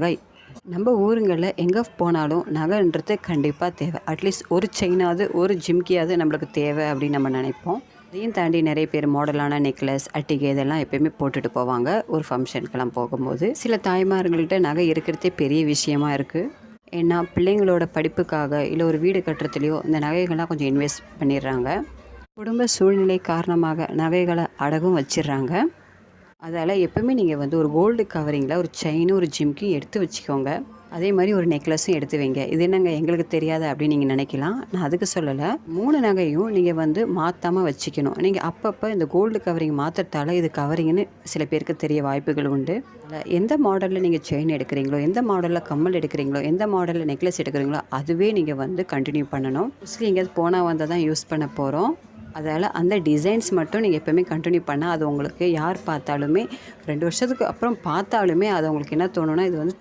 நகை நம்ம ஊருங்களில் எங்கே போனாலும் நகைன்றது கண்டிப்பாக தேவை. அட்லீஸ்ட் ஒரு செயினாவது ஒரு ஜிம்கியாவது நம்மளுக்கு தேவை அப்படின்னு நம்ம நினைப்போம். அதையும் தாண்டி நிறைய பேர் மாடலான நெக்லஸ், அட்டிகை இதெல்லாம் எப்பயுமே போட்டுட்டு போவாங்க ஒரு ஃபங்க்ஷனுக்கெல்லாம் போகும்போது. சில தாய்மார்கள்கிட்ட நகை இருக்கிறதே பெரிய விஷயமா இருக்குது. ஏன்னா பிள்ளைங்களோட படிப்புக்காக இல்லை ஒரு வீடு கட்டுறதுலையோ இந்த நகைகள்லாம் கொஞ்சம் இன்வெஸ்ட் பண்ணிடுறாங்க. குடும்ப சூழ்நிலை காரணமாக நகைகளை அடகும் வச்சிடுறாங்க. அதால் எப்போவுமே நீங்கள் வந்து ஒரு கோல்டு கவரிங்கில் ஒரு செயினும் ஒரு ஜிம்கியும் எடுத்து வச்சுக்கோங்க. அதே மாதிரி ஒரு நெக்லஸும் எடுத்து வைங்க. இது என்னங்க எங்களுக்கு தெரியாது அப்படின்னு நீங்கள் நினைக்கலாம். நான் அதுக்கு சொல்லலை. 3 நகையும் நீங்கள் வந்து மாற்றாமல் வச்சுக்கணும். நீங்கள் அப்பப்போ இந்த கோல்டு கவரிங் மாற்றத்தால் இது கவரிங்னு சில பேருக்கு தெரிய வாய்ப்புகள் உண்டு. அதில் எந்த மாடலில் நீங்கள் செயின் எடுக்கிறீங்களோ, எந்த மாடலில் கம்மல் எடுக்கிறீங்களோ, எந்த மாடலில் நெக்லஸ் எடுக்கிறீங்களோ அதுவே நீங்கள் வந்து கண்டினியூ பண்ணணும். மோஸ்ட்லி எங்கேயாவது போனால் வந்தால் தான் யூஸ் பண்ண போகிறோம். அதால் அந்த டிசைன்ஸ் மட்டும் நீங்கள் எப்போவுமே கண்டினியூ பண்ணால் அது உங்களுக்கு யார் பார்த்தாலுமே 2 வருஷத்துக்கு அப்புறம் பார்த்தாலுமே அது உங்களுக்கு என்ன தோணுன்னா இது வந்து